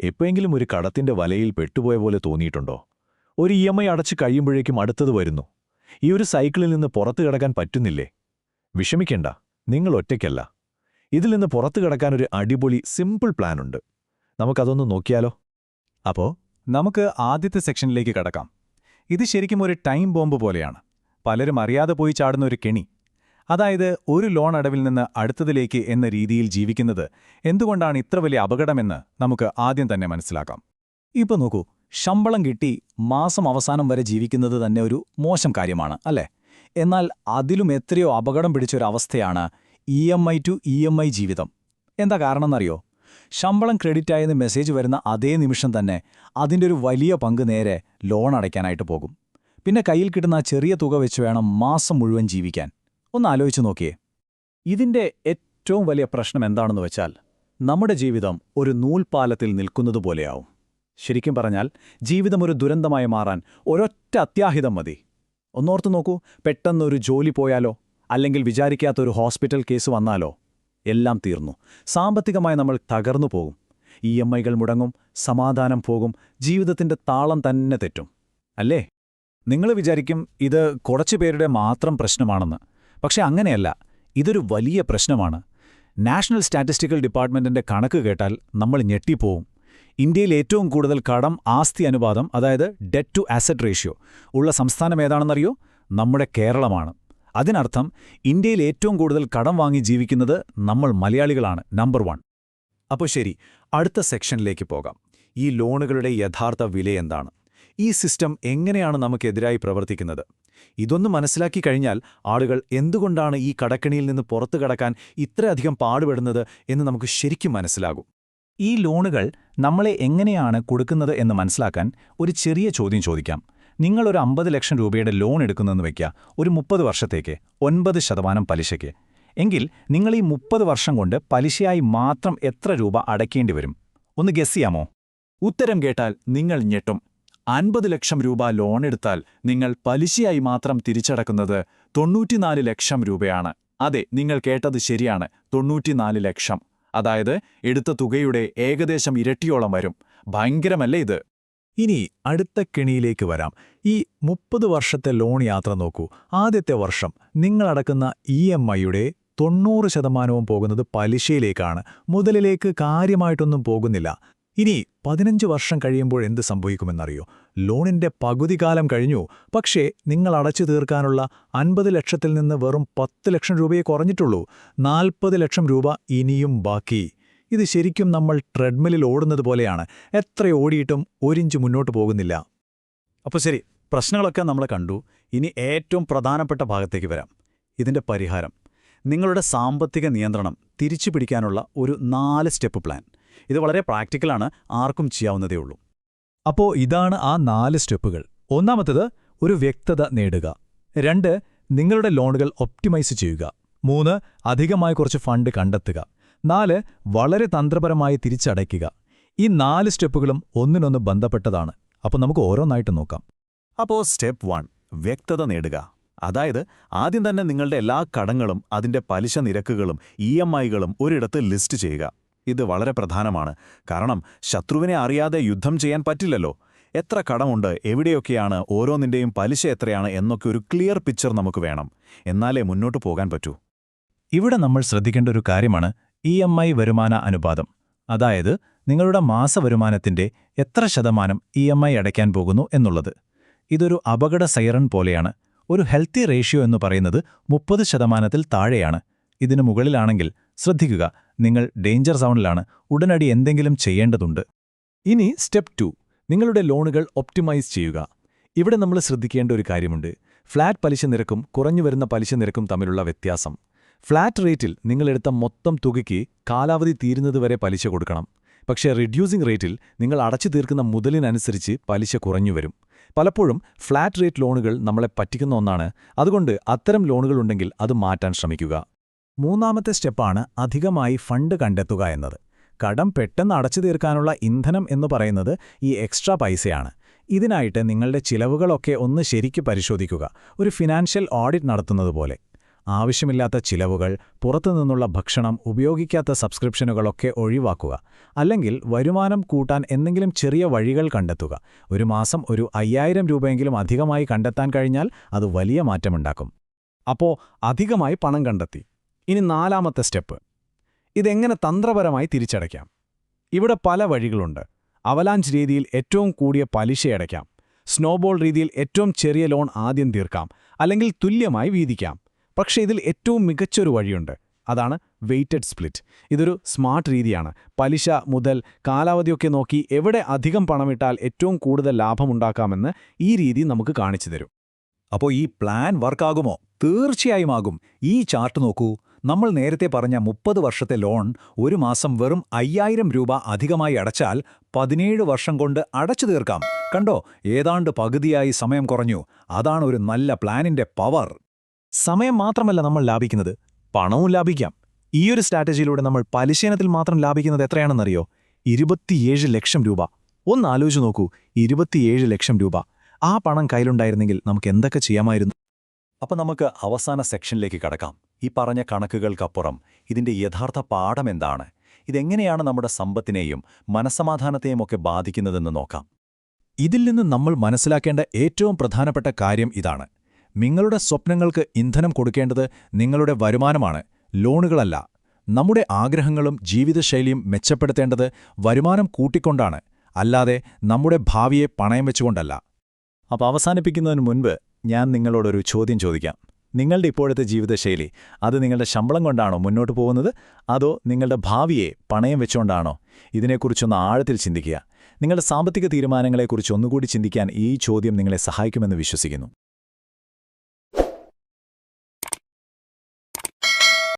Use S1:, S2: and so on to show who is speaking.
S1: എപ്പോഴെങ്കിലും ഒരു കടത്തിന്റെ വലയിൽ പെട്ടുപോയ പോലെ തോന്നിയിട്ടുണ്ടോ? ഒരു EMI അടച്ചു കഴിയുമ്പോഴേക്കും അടുത്തത് വരുന്നു. ഈ ഒരു സൈക്കിളിൽ നിന്ന് പുറത്തു കിടക്കാൻ പറ്റുന്നില്ലേ? വിഷമിക്കേണ്ട, നിങ്ങൾ ഒറ്റയ്ക്കല്ല. ഇതിൽ നിന്ന് പുറത്തു കിടക്കാനൊരു അടിപൊളി സിമ്പിൾ പ്ലാനുണ്ട്. നമുക്കതൊന്ന് നോക്കിയാലോ?
S2: അപ്പോൾ നമുക്ക് ആദ്യത്തെ സെക്ഷനിലേക്ക് കടക്കാം. ഇത് ശരിക്കും ഒരു ടൈം ബോംബ് പോലെയാണ്. പലരും അറിയാതെ പോയി ചാടുന്ന ഒരു കെണി. അതായത് ഒരു ലോൺ അടവിൽ നിന്ന് അടുത്തതിലേക്ക് എന്ന രീതിയിൽ ജീവിക്കുന്നത് എന്തുകൊണ്ടാണ് ഇത്ര വലിയ അപകടമെന്ന് നമുക്ക് ആദ്യം തന്നെ മനസ്സിലാക്കാം. ഇപ്പോൾ നോക്കൂ, ശമ്പളം കിട്ടി മാസം അവസാനം വരെ ജീവിക്കുന്നത് തന്നെ ഒരു മോശം കാര്യമാണ്, അല്ലേ? എന്നാൽ അതിലും എത്രയോ അപകടം പിടിച്ചൊരവസ്ഥയാണ് EMI ടു EMI ജീവിതം. എന്താ കാരണമെന്നറിയോ? ശമ്പളം ക്രെഡിറ്റ് ആയെന്ന് മെസ്സേജ് വരുന്ന അതേ നിമിഷം തന്നെ അതിൻ്റെ ഒരു വലിയ പങ്ക് നേരെ ലോൺ അടയ്ക്കാനായിട്ട് പോകും. പിന്നെ കയ്യിൽ കിട്ടുന്ന ആ ചെറിയ തുക വെച്ച് വേണം മാസം മുഴുവൻ ജീവിക്കാൻ. ഒന്ന് ആലോചിച്ച് നോക്കിയേ. ഇതിൻ്റെ ഏറ്റവും വലിയ പ്രശ്നം എന്താണെന്ന് വെച്ചാൽ, നമ്മുടെ ജീവിതം ഒരു നൂൽപ്പാലത്തിൽ നിൽക്കുന്നതുപോലെയാവും. ശരിക്കും പറഞ്ഞാൽ ജീവിതം ഒരു ദുരന്തമായി മാറാൻ ഒരൊറ്റ അത്യാഹിതം മതി. ഒന്നോർത്ത് നോക്കൂ, പെട്ടെന്നൊരു ജോലി പോയാലോ, അല്ലെങ്കിൽ വിചാരിക്കാത്തൊരു ഹോസ്പിറ്റൽ കേസ് വന്നാലോ, എല്ലാം തീർന്നു. സാമ്പത്തികമായി നമ്മൾ തകർന്നു പോകും. EMIകൾ മുടങ്ങും, സമാധാനം പോകും, ജീവിതത്തിന്റെ താളം തന്നെ തെറ്റും, അല്ലേ? നിങ്ങൾ വിചാരിക്കും ഇത് കുറച്ചു പേരുടെ മാത്രം പ്രശ്നമാണെന്ന്. പക്ഷെ അങ്ങനെയല്ല, ഇതൊരു വലിയ പ്രശ്നമാണ്. നാഷണൽ സ്റ്റാറ്റിസ്റ്റിക്കൽ ഡിപ്പാർട്ട്മെന്റിന്റെ കണക്ക് കേട്ടാൽ നമ്മൾ ഞെട്ടിപ്പോവും. ഇന്ത്യയിൽ ഏറ്റവും കൂടുതൽ കടം ആസ്തി അനുപാതം, അതായത് ഡെറ്റ് ടു അസറ്റ് റേഷ്യോ ഉള്ള സംസ്ഥാനം ഏതാണെന്നറിയോ? നമ്മുടെ കേരളമാണ്. അതിനർത്ഥം ഇന്ത്യയിൽ ഏറ്റവും കൂടുതൽ കടം വാങ്ങി ജീവിക്കുന്നത് നമ്മൾ മലയാളികളാണ്, നമ്പർ 1. അപ്പോൾ ശരി, അടുത്ത സെക്ഷനിലേക്ക് പോകാം. ഈ ലോണുകളുടെ യഥാർത്ഥ വിലയെന്താണ്? ഈ സിസ്റ്റം എങ്ങനെയാണ് നമുക്കെതിരായി പ്രവർത്തിക്കുന്നത്? ഇതൊന്ന് മനസ്സിലാക്കി കഴിഞ്ഞാൽ ആളുകൾ എന്തുകൊണ്ടാണ് ഈ കടക്കെണിയിൽ നിന്ന് പുറത്തു കടക്കാൻ ഇത്രയധികം പാടുപെടുന്നത് എന്ന് നമുക്ക് ശരിക്കും മനസ്സിലാകും. ഈ ലോണുകൾ നമ്മളെ എങ്ങനെയാണ് കൊടുക്കുന്നത് എന്ന് മനസ്സിലാക്കാൻ ഒരു ചെറിയ ചോദ്യം ചോദിക്കാം. നിങ്ങളൊരു 50 ലക്ഷം രൂപയുടെ ലോൺ എടുക്കുന്നെന്ന് വയ്ക്കുക, ഒരു 30 വർഷത്തേക്ക് 9% പലിശയ്ക്ക്. എങ്കിൽ നിങ്ങൾ ഈ 30 വർഷം കൊണ്ട് പലിശയായി മാത്രം എത്ര രൂപ അടയ്ക്കേണ്ടി വരും? ഒന്ന് ഗസ് ചെയ്യാമോ? ഉത്തരം കേട്ടാൽ നിങ്ങൾ ഞെട്ടും. 50 ലക്ഷം രൂപ ലോൺ എടുത്താൽ നിങ്ങൾ പലിശയായി മാത്രം തിരിച്ചടക്കുന്നത് 94 ലക്ഷം രൂപയാണ്. അതെ, നിങ്ങൾ കേട്ടത് ശരിയാണ്, 94 ലക്ഷം. അതായത് എടുത്ത തുകയുടെ ഏകദേശം ഇരട്ടിയോളം വരും. ഭയങ്കരമല്ലേ ഇത്?
S1: ഇനി അടുത്ത കെണിയിലേക്ക് വരാം. ഈ 30 വർഷത്തെ ലോൺ യാത്ര നോക്കൂ. ആദ്യത്തെ വർഷം നിങ്ങളടക്കുന്ന EMIയുടെ 90% പോകുന്നത് പലിശയിലേക്കാണ്. മുതലിലേക്ക് കാര്യമായിട്ടൊന്നും പോകുന്നില്ല. ഇനി 15 വർഷം കഴിയുമ്പോൾ എന്ത് സംഭവിക്കുമെന്നറിയോ? ലോണിന്റെ പകുതി കാലം കഴിഞ്ഞു, പക്ഷേ നിങ്ങൾ അടച്ചു തീർക്കാനുള്ള 50 ലക്ഷത്തിൽ നിന്ന് വെറും 10 ലക്ഷം രൂപയെ കുറഞ്ഞിട്ടുള്ളൂ. 40 ലക്ഷം രൂപ ഇനിയും ബാക്കി. ഇത് ശരിക്കും നമ്മൾ ട്രെഡ്മില്ലിൽ ഓടുന്നത് പോലെയാണ്. എത്ര ഓടിയിട്ടും ഒരിഞ്ച് മുന്നോട്ട് പോകുന്നില്ല. അപ്പോൾ ശരി, പ്രശ്നങ്ങളൊക്കെ നമ്മൾ കണ്ടു. ഇനി ഏറ്റവും പ്രധാനപ്പെട്ട ഭാഗത്തേക്ക് വരാം. ഇതിന്റെ പരിഹാരം. നിങ്ങളുടെ സാമ്പത്തിക നിയന്ത്രണം തിരിച്ചു പിടിക്കാനുള്ള ഒരു 4 സ്റ്റെപ്പ് പ്ലാൻ. ഇത് വളരെ പ്രാക്ടിക്കലാണ്, ആർക്കും ചെയ്യാവുന്നതേ ഉള്ളൂ. അപ്പോൾ ഇതാണ് ആ 4 സ്റ്റെപ്പുകൾ. ഒന്നാമത്തേത്, ഒരു വ്യക്തത നേടുക. 2, നിങ്ങളുടെ ലോണുകൾ ഒപ്റ്റിമൈസ് ചെയ്യുക. 3, അധികമായി കുറച്ച് ഫണ്ട് കണ്ടെത്തുക. 4, വളരെ തന്ത്രപരമായി തിരിച്ചടയ്ക്കുക. ഈ 4 സ്റ്റെപ്പുകളും ഒന്നിനൊന്ന് ബന്ധപ്പെട്ടതാണ്. അപ്പോൾ നമുക്ക് ഓരോന്നായിട്ട് നോക്കാം.
S2: അപ്പോൾ സ്റ്റെപ്പ് 1, വ്യക്തത നേടുക. അതായത് ആദ്യം തന്നെ നിങ്ങളുടെ എല്ലാ കടങ്ങളും അതിന്റെ പലിശ നിരക്കുകളും EMIകളും ഒരിടത്ത് ലിസ്റ്റ് ചെയ്യുക. ഇത് വളരെ പ്രധാനമാണ്. കാരണം ശത്രുവിനെ അറിയാതെ യുദ്ധം ചെയ്യാൻ പറ്റില്ലല്ലോ. എത്ര കടമുണ്ട്, എവിടെയൊക്കെയാണ്, ഓരോന്നിന്റെയും പലിശ എത്രയാണ് എന്നൊക്കെ ഒരു ക്ലിയർ പിക്ചർ നമുക്ക് വേണം. എന്നാലേ മുന്നോട്ട് പോകാൻ പറ്റൂ.
S1: ഇവിടെ നമ്മൾ ശ്രദ്ധിക്കേണ്ട ഒരു കാര്യമാണ് EMI വരുമാന അനുപാതം. അതായത് നിങ്ങളുടെ മാസവരുമാനത്തിന്റെ എത്ര ശതമാനം EMI അടയ്ക്കാൻ പോകുന്നു എന്നുള്ളത്. ഇതൊരു അപകട സൈറൺ പോലെയാണ്. ഒരു ഹെൽത്തി റേഷ്യോ എന്ന് പറയുന്നത് 30%-ൽ താഴെയാണ്. ഇതിനു മുകളിലാണെങ്കിൽ ശ്രദ്ധിക്കുക, നിങ്ങൾ ഡേഞ്ചർ സോണിലാണ്. ഉടനടി എന്തെങ്കിലും ചെയ്യേണ്ടതുണ്ട്. ഇനി സ്റ്റെപ്പ് 2, നിങ്ങളുടെ ലോണുകൾ ഒപ്റ്റിമൈസ് ചെയ്യുക. ഇവിടെ നമ്മൾ ശ്രദ്ധിക്കേണ്ട ഒരു കാര്യമുണ്ട്. ഫ്ലാറ്റ് പലിശ നിരക്കും കുറഞ്ഞുവരുന്ന പലിശ നിരക്കും തമ്മിലുള്ള വ്യത്യാസം. ഫ്ലാറ്റ് റേറ്റിൽ നിങ്ങളെടുത്ത മൊത്തം തുകയ്ക്ക് കാലാവധി തീരുന്നതുവരെ പലിശ കൊടുക്കണം. പക്ഷേ റിഡ്യൂസിംഗ് റേറ്റിൽ നിങ്ങൾ അടച്ചു തീർക്കുന്ന മുതലിനനുസരിച്ച് പലിശ കുറഞ്ഞുവരും. പലപ്പോഴും ഫ്ലാറ്റ് റേറ്റ് ലോണുകൾ നമ്മളെ പറ്റിക്കുന്ന ഒന്നാണ്. അതുകൊണ്ട് അത്തരം ലോണുകളുണ്ടെങ്കിൽ അത് മാറ്റാൻ ശ്രമിക്കുക. മൂന്നാമത്തെ സ്റ്റെപ്പാണ് അധികമായി ഫണ്ട് കണ്ടെത്തുക എന്നത്. കടം പെട്ടെന്ന് അടച്ചു തീർക്കാനുള്ള ഇന്ധനം എന്ന് പറയുന്നത് ഈ എക്സ്ട്രാ പൈസയാണ്. ഇതിനായിട്ട് നിങ്ങളുടെ ചിലവുകളൊക്കെ ഒന്ന് ശരിക്ക് പരിശോധിക്കുക, ഒരു ഫിനാൻഷ്യൽ ഓഡിറ്റ് നടത്തുന്നതുപോലെ. ആവശ്യമില്ലാത്ത ചിലവുകൾ, പുറത്തുനിന്നുള്ള ഭക്ഷണം, ഉപയോഗിക്കാത്ത സബ്സ്ക്രിപ്ഷനുകളൊക്കെ ഒഴിവാക്കുക. അല്ലെങ്കിൽ വരുമാനം കൂട്ടാൻ എന്തെങ്കിലും ചെറിയ വഴികൾ കണ്ടെത്തുക. ഒരു മാസം ഒരു 5000 രൂപയെങ്കിലും അധികമായി കണ്ടെത്താൻ കഴിഞ്ഞാൽ അത് വലിയ മാറ്റമുണ്ടാക്കും.
S2: അപ്പോ അധികമായി പണം കണ്ടെത്തി. ഇനി 4ാമത്തെ സ്റ്റെപ്പ്. ഇതെങ്ങനെ തന്ത്രപരമായി തിരിച്ചടയ്ക്കാം? ഇവിടെ പല വഴികളുണ്ട്. അവലാഞ്ച് രീതിയിൽ ഏറ്റവും കൂടിയ പലിശയടയ്ക്കാം. സ്നോബോൾ രീതിയിൽ ഏറ്റവും ചെറിയ ലോൺ ആദ്യം തീർക്കാം, അല്ലെങ്കിൽ തുല്യമായി വീതിക്കാം. പക്ഷേ ഇതിൽ ഏറ്റവും മികച്ചൊരു വഴിയുണ്ട്. അതാണ് വെയ്റ്റഡ് സ്പ്ലിറ്റ്. ഇതൊരു സ്മാർട്ട് രീതിയാണ്. പലിശ, മുതൽ, കാലാവധിയൊക്കെ നോക്കി എവിടെ അധികം പണമിട്ടാൽ ഏറ്റവും കൂടുതൽ ലാഭമുണ്ടാക്കാമെന്ന് ഈ രീതി നമുക്ക് കാണിച്ചു തരും.
S1: അപ്പോൾ ഈ പ്ലാൻ വർക്കാകുമോ? തീർച്ചയായും ആകും. ഈ ചാർട്ട് നോക്കൂ. നമ്മൾ നേരത്തെ പറഞ്ഞ 30 വർഷത്തെ ലോൺ ഒരു മാസം വെറും 5000 രൂപ അധികമായി അടച്ചാൽ 17 വർഷം കൊണ്ട് അടച്ചു തീർക്കാം. കണ്ടോ, ഏതാണ്ട് പകുതിയായി സമയം കുറഞ്ഞു. അതാണ് ഒരു നല്ല പ്ലാനിന്റെ പവർ.
S2: സമയം മാത്രമല്ല നമ്മൾ ലാഭിക്കുന്നത്, പണവും ലാഭിക്കാം. ഈയൊരു സ്ട്രാറ്റജിയിലൂടെ നമ്മൾ പലിശയിനത്തിൽ മാത്രം ലാഭിക്കുന്നത് എത്രയാണെന്നറിയോ? 27 ലക്ഷം രൂപ. ഒന്ന് ആലോചിച്ച് നോക്കൂ, 27 ലക്ഷം രൂപ. ആ പണം കയ്യിലുണ്ടായിരുന്നെങ്കിൽ നമുക്ക് എന്തൊക്കെ ചെയ്യാമായിരുന്നു?
S1: അപ്പോൾ നമുക്ക് അവസാന സെക്ഷനിലേക്ക് കടക്കാം. ഈ പറഞ്ഞ കണക്കുകൾക്കപ്പുറം ഇതിന്റെ യഥാർത്ഥ പാഠം എന്താണ്? ഇതെങ്ങനെയാണ് നമ്മുടെ സമ്പത്തിനെയും മനസ്സമാധാനത്തെയും ഒക്കെ ബാധിക്കുന്നതെന്ന് നോക്കാം. ഇതിൽ നിന്ന് നമ്മൾ മനസ്സിലാക്കേണ്ട ഏറ്റവും പ്രധാനപ്പെട്ട കാര്യം ഇതാണ്. നിങ്ങളുടെ സ്വപ്നങ്ങൾക്ക് ഇന്ധനം കൊടുക്കേണ്ടത് നിങ്ങളുടെ വരുമാനമാണ്, ലോണുകളല്ല. നമ്മുടെ ആഗ്രഹങ്ങളും ജീവിതശൈലിയും മെച്ചപ്പെടുത്തേണ്ടത് വരുമാനം കൂട്ടിക്കൊണ്ടാണ്, അല്ലാതെ നമ്മുടെ ഭാവിയെ പണയം വെച്ചുകൊണ്ടല്ല. അപ്പോൾ അവസാനിപ്പിക്കുന്നതിന് മുൻപ് ഞാൻ നിങ്ങളോടൊരു ചോദ്യം ചോദിക്കാം. നിങ്ങളുടെ ഇപ്പോഴത്തെ ജീവിതശൈലി അത് നിങ്ങളുടെ ശമ്പളം കൊണ്ടാണോ മുന്നോട്ട് പോകുന്നത്, അതോ നിങ്ങളുടെ ഭാവിയെ പണയം വെച്ചുകൊണ്ടാണോ? ഇതിനെക്കുറിച്ചൊന്ന് ആഴത്തിൽ ചിന്തിക്കുക. നിങ്ങളുടെ സാമ്പത്തിക തീരുമാനങ്ങളെക്കുറിച്ച് ഒന്നുകൂടി ചിന്തിക്കാൻ ഈ ചോദ്യം നിങ്ങളെ സഹായിക്കുമെന്ന് വിശ്വസിക്കുന്നു.